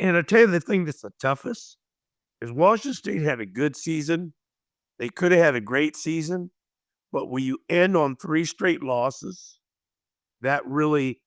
And I tell you the thing that's the toughest is Washington State had a good season. They could have had a great season, but when you end on 3 straight losses, that really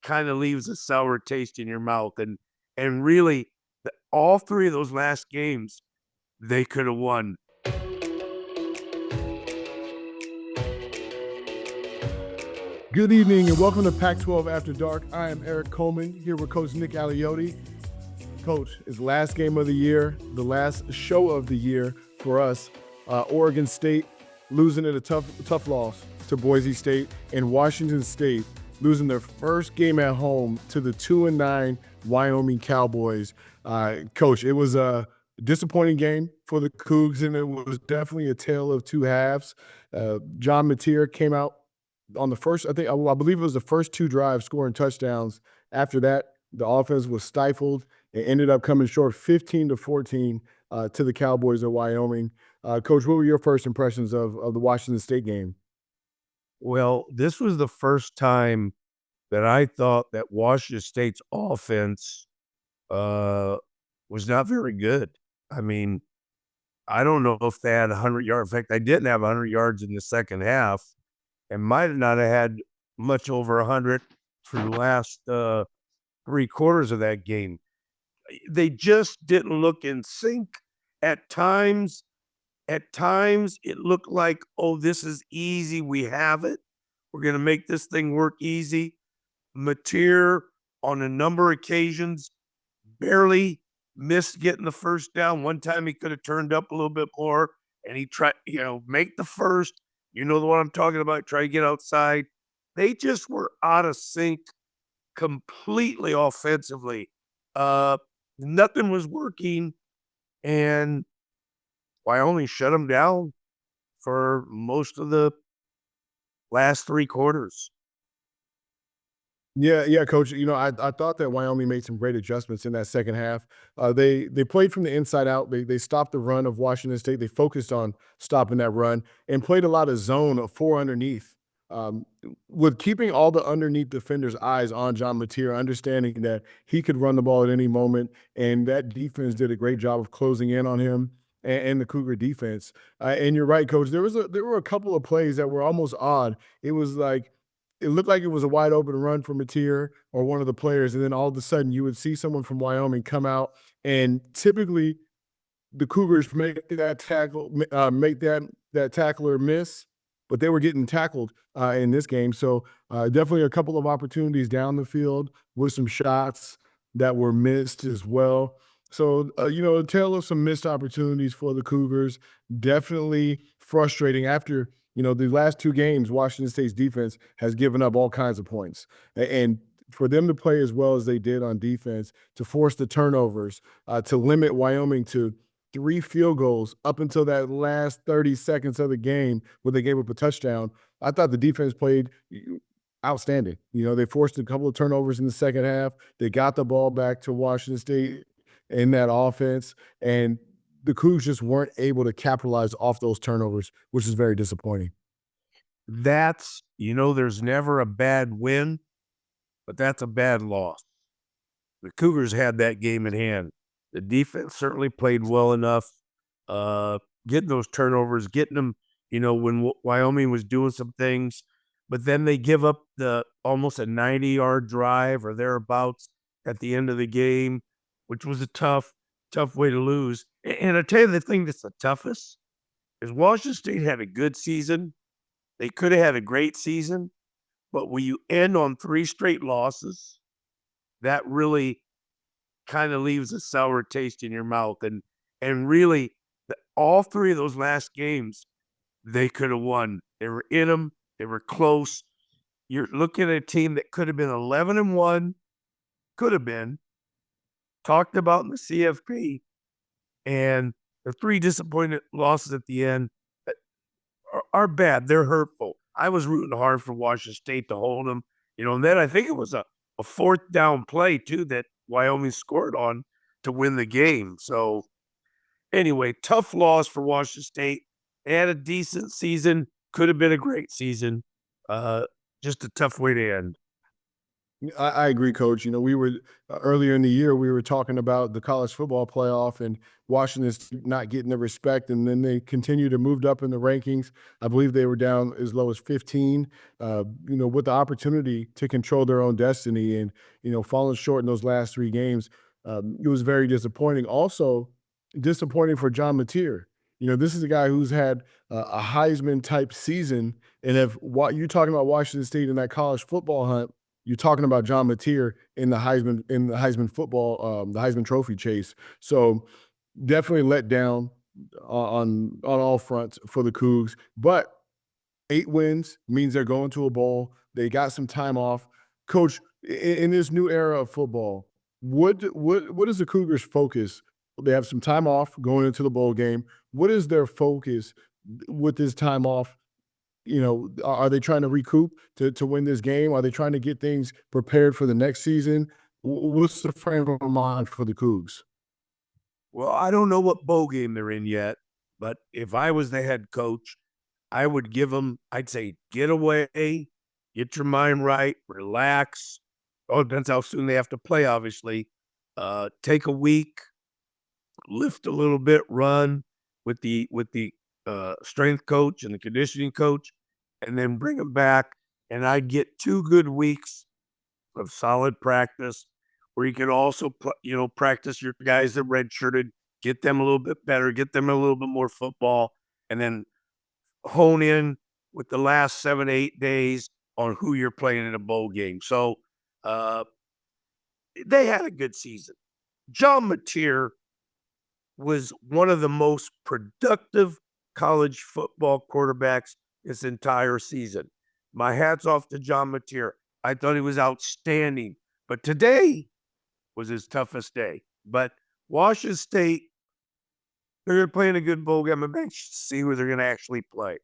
kind of leaves a sour taste in your mouth. And really, all 3 of those last games, they could have won. Good evening and welcome to Pac-12 After Dark. I am Erik Coleman here with Coach Nick Aliotti. Coach, it's last game of the year, the last show of the year for us. Oregon State losing at a tough loss to Boise State, and Washington State losing their first game at home to the 2-9 Wyoming Cowboys. Coach, it was a disappointing game for the Cougs, and it was definitely a tale of two halves. John Mateer came out on the first, I believe it was the first 2 drives scoring touchdowns. After that, the offense was stifled. It ended up coming short 15-14 to the Cowboys of Wyoming. Coach, what were your first impressions of the Washington State game? Well, this was the first time that I thought that Washington State's offense was not very good. I mean, I don't know if they had 100 yards. In fact, they didn't have 100 yards in the second half and might not have had much over 100 for the last 3 quarters of that game. They just didn't look in sync. At times, it looked like, oh, this is easy. We have it. We're going to make this thing work easy. Mateer, on a number of occasions, barely missed getting the first down. One time he could have turned up a little bit more, and he tried, make the first. You know the one I'm talking about, try to get outside. They just were out of sync completely offensively. Nothing was working, and Wyoming shut them down for most of the last 3 quarters. Yeah, Coach. I thought that Wyoming made some great adjustments in that second half. They played from the inside out. They stopped the run of Washington State. They focused on stopping that run and played a lot of zone of 4 underneath. With keeping all the underneath defenders' eyes on John Mateer, understanding that he could run the ball at any moment, and that defense did a great job of closing in on him and the Cougar defense. And you're right, Coach. There were a couple of plays that were almost odd. It was like it looked like it was a wide open run for Mateer or one of the players, and then all of a sudden you would see someone from Wyoming come out, and typically the Cougars make that tackle, make that tackler miss, but they were getting tackled in this game. So definitely a couple of opportunities down the field with some shots that were missed as well. So, a tale of some missed opportunities for the Cougars. Definitely frustrating after, the last 2 games, Washington State's defense has given up all kinds of points. And for them to play as well as they did on defense, to force the turnovers, to limit Wyoming to 3 field goals up until that last 30 seconds of the game where they gave up a touchdown, I thought the defense played outstanding. They forced a couple of turnovers in the second half. They got the ball back to Washington State in that offense, and the Cougs just weren't able to capitalize off those turnovers, which is very disappointing. There's never a bad win, but that's a bad loss. The Cougars had that game in hand. The defense certainly played well enough, getting those turnovers, getting them, when Wyoming was doing some things, but then they give up almost a 90-yard drive or thereabouts at the end of the game, which was a tough way to lose. And I tell you the thing that's the toughest is Washington State had a good season. They could have had a great season, but when you end on 3 straight losses, that really kind of leaves a sour taste in your mouth. And really, all 3 of those last games, they could have won. They were in them. They were close. You're looking at a team that could have been 11-1, could have been, talked about in the CFP, and the 3 disappointing losses at the end are bad. They're hurtful. I was rooting hard for Washington State to hold them, and then I think it was a 4th down play too that Wyoming scored on to win the game. So anyway, tough loss for Washington State. They had a decent season, could have been a great season. Just a tough way to end. I agree, Coach. We were earlier in the year, we were talking about the college football playoff and Washington State not getting the respect, and then they continued to moved up in the rankings. I believe they were down as low as 15. With the opportunity to control their own destiny, and falling short in those last three games, it was very disappointing. Also, disappointing for John Mateer. This is a guy who's had a Heisman type season, and if what you're talking about Washington State in that college football hunt, you're talking about John Mateer in the Heisman football, the Heisman Trophy chase. So definitely let down on all fronts for the Cougs. But 8 wins means they're going to a bowl. They got some time off. Coach, in this new era of football, what is the Cougars' focus? They have some time off going into the bowl game. What is their focus with this time off? Are they trying to recoup to win this game? Are they trying to get things prepared for the next season? What's the frame of mind for the Cougs? Well, I don't know what bowl game they're in yet, but if I was the head coach, I would give them, I'd say, get away, get your mind right, relax. Oh, it depends how soon they have to play, obviously. Take a week, lift a little bit, run with the strength coach and the conditioning coach, and then bring them back. And I'd get 2 good weeks of solid practice where you can also practice your guys that redshirted, get them a little bit better, get them a little bit more football, and then hone in with the last 7 8 days on who you're playing in a bowl game. So uh, they had a good season. John Mateer was one of the most productive college football quarterbacks this entire season. My hat's off to John Mateer. I thought he was outstanding, but today was his toughest day. But Washington State, they're playing a good bowl game. I'm anxious to see who they're going to actually play.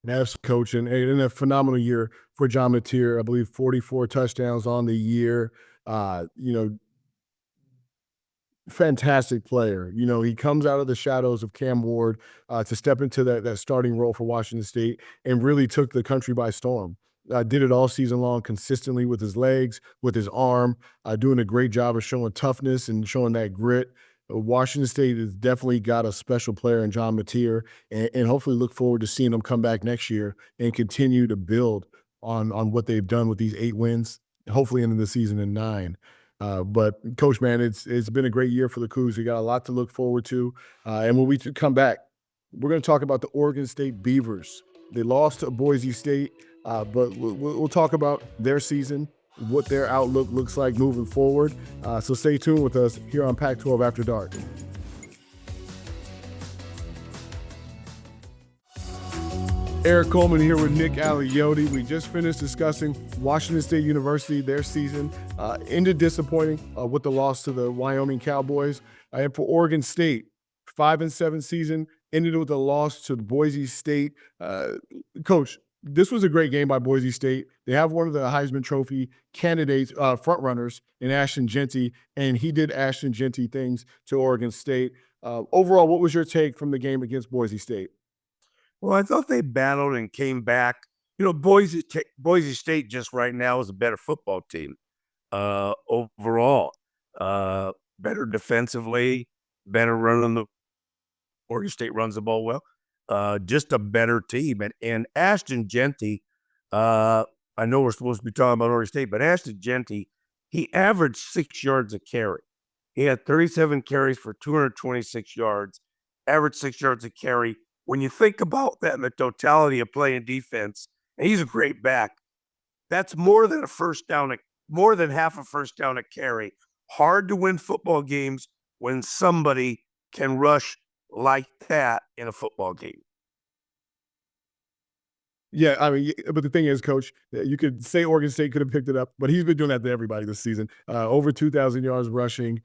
That's coach, and a phenomenal year for John Mateer. I believe 44 touchdowns on the year. Uh, you know, Fantastic player. He comes out of the shadows of Cam Ward to step into that starting role for Washington State and really took the country by storm. Did it all season long consistently with his legs, with his arm, doing a great job of showing toughness and showing that grit. Washington State has definitely got a special player in John Mateer, and hopefully look forward to seeing him come back next year and continue to build on what they've done with these 8 wins, hopefully into the season in 9. But Coach, man, it's been a great year for the Cougs. We got a lot to look forward to. And when we come back, we're going to talk about the Oregon State Beavers. They lost to Boise State, but we'll talk about their season, what their outlook looks like moving forward. So stay tuned with us here on Pac-12 After Dark. Erik Coleman here with Nick Aliotti. We just finished discussing Washington State University. Their season ended disappointing with the loss to the Wyoming Cowboys. And for Oregon State, 5-7 season ended with a loss to Boise State. Coach, this was a great game by Boise State. They have one of the Heisman Trophy candidates, front runners in Ashton Jeanty, and he did Ashton Jeanty things to Oregon State. Overall, what was your take from the game against Boise State? Well, I thought they battled and came back. Boise State just right now is a better football team overall. Better defensively, better running the Oregon State runs the ball well. Just a better team. And Ashton Jeanty, I know we're supposed to be talking about Oregon State, but Ashton Jeanty, he averaged 6 yards a carry. He had 37 carries for 226 yards, averaged 6 yards a carry. When you think about that in the totality of playing defense, and he's a great back, that's more than a first down, more than half a first down a carry. Hard to win football games when somebody can rush like that in a football game. Yeah, I mean, but the thing is, Coach, you could say Oregon State could have picked it up, but he's been doing that to everybody this season. Over 2,000 yards rushing.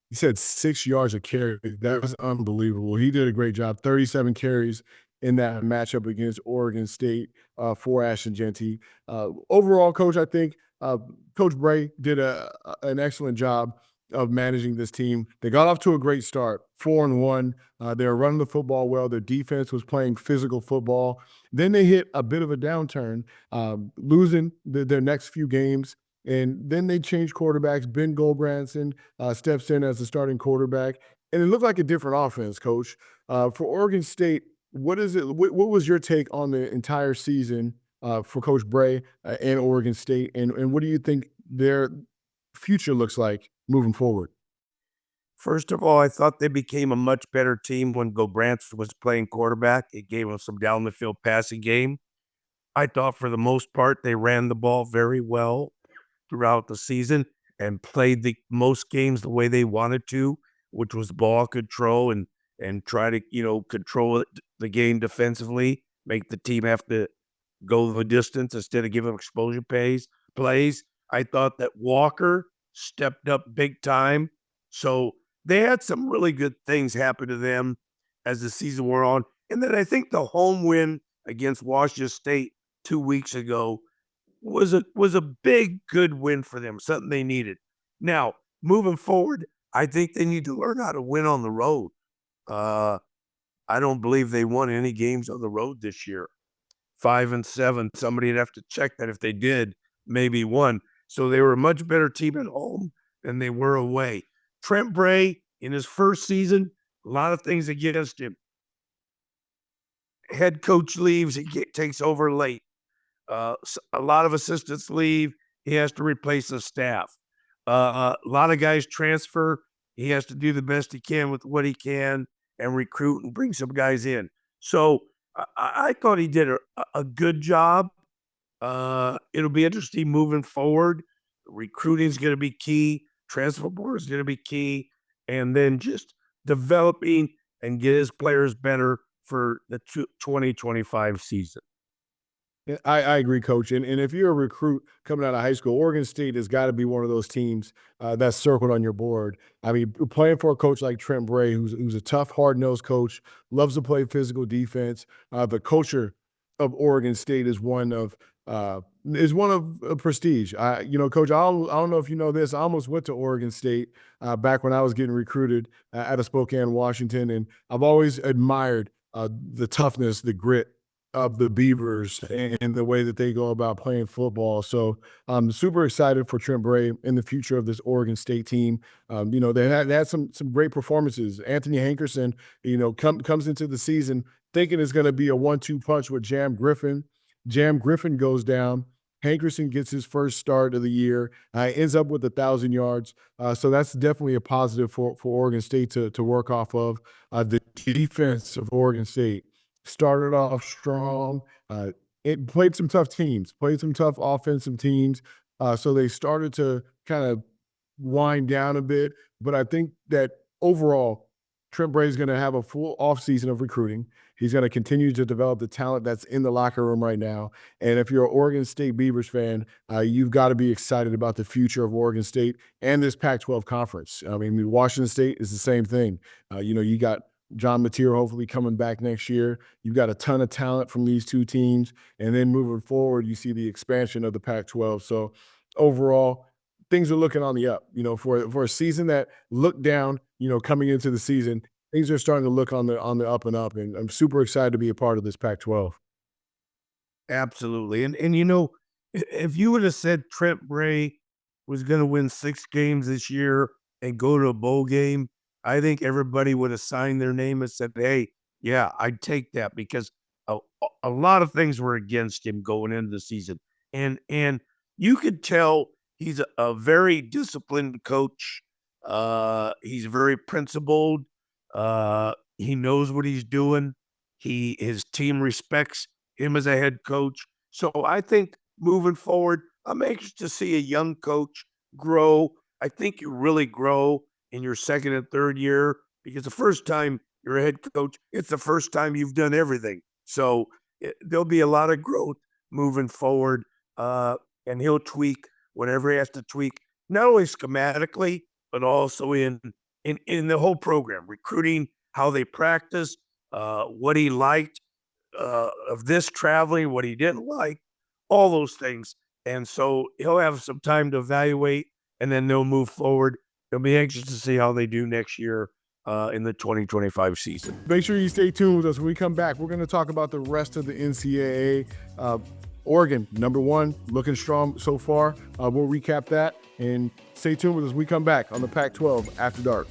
He said 6 yards a carry. That was unbelievable. He did a great job. 37 carries in that matchup against Oregon State for Ashton Jeanty. Overall, Coach, I think Coach Bray did an excellent job of managing this team. They got off to a great start, 4-1. They were running the football well. Their defense was playing physical football. Then they hit a bit of a downturn, losing their next few games. And then they changed quarterbacks. Ben Goldbranson steps in as the starting quarterback, and it looked like a different offense, Coach. For Oregon State, what is it? What was your take on the entire season for Coach Bray and Oregon State, and what do you think their future looks like moving forward? First of all, I thought they became a much better team when Gobrandt was playing quarterback. It gave them some down the field passing game. I thought for the most part they ran the ball very well throughout the season and played the most games the way they wanted to, which was ball control and try to, control the game defensively, make the team have to go the distance instead of giving explosion plays. I thought that Walker stepped up big time. So they had some really good things happen to them as the season wore on. And then I think the home win against Washington State 2 weeks ago was a big good win for them, something they needed. Now, moving forward, I think they need to learn how to win on the road. Uh, I don't believe they won any games on the road this year. 5-7. Somebody'd have to check that if they did, maybe one. So they were a much better team at home than they were away. Trent Bray, in his first season, a lot of things against him. Head coach leaves, takes over late. A lot of assistants leave. He has to replace the staff. A lot of guys transfer. He has to do the best he can with what he can and recruit and bring some guys in. So I thought he did a good job. It'll be interesting moving forward. Recruiting is going to be key. Transfer board is going to be key. And then just developing and get his players better for the 2025 season. Yeah, I agree, Coach. And if you're a recruit coming out of high school, Oregon State has got to be one of those teams that's circled on your board. I mean, playing for a coach like Trent Bray, who's a tough, hard nosed coach, loves to play physical defense. The culture of Oregon State is one of prestige. Coach, I don't know if you know this. I almost went to Oregon State back when I was getting recruited out of Spokane, Washington, and I've always admired the toughness, the grit of the Beavers and the way that they go about playing football. So I'm super excited for Trent Bray in the future of this Oregon State team. They had some great performances. Anthony Hankerson, comes into the season thinking it's going to be a 1-2 punch with Jam Griffin. Jam Griffin goes down. Hankerson gets his first start of the year, ends up with 1,000 yards. So that's definitely a positive for Oregon State to work off of. The defense of Oregon State started off strong. It played some tough teams, played some tough offensive teams. So they started to kind of wind down a bit. But I think that overall, Trent Bray is going to have a full offseason of recruiting. He's going to continue to develop the talent that's in the locker room right now. And if you're an Oregon State Beavers fan, you've got to be excited about the future of Oregon State and this Pac-12 conference. I mean, Washington State is the same thing. You got John Mateer hopefully coming back next year. You've got a ton of talent from these two teams. And then moving forward, you see the expansion of the Pac-12. So overall, things are looking on the up. For a season that looked down, coming into the season, things are starting to look on the up and up. And I'm super excited to be a part of this Pac-12. Absolutely. And if you would have said Trent Bray was going to win 6 games this year and go to a bowl game, I think everybody would have signed their name and said, "Hey, yeah, I'd take that," because a lot of things were against him going into the season. And you could tell he's a very disciplined coach. He's very principled. He knows what he's doing. His team respects him as a head coach. So I think moving forward, I'm anxious to see a young coach grow. I think you really grow in your second and third year because the first time you're a head coach, it's the first time you've done everything. So there'll be a lot of growth moving forward, and he'll tweak whatever he has to tweak, not only schematically but also in the whole program, recruiting, how they practice, what he liked of this traveling, what he didn't like, all those things. And so he'll have some time to evaluate, and then they'll move forward. It'll be anxious to see how they do next year in the 2025 season. Make sure you stay tuned with us. When we come back, we're going to talk about the rest of the NCAA. Oregon, #1, looking strong so far. We'll recap that and stay tuned with us. We come back on the Pac-12 After Dark.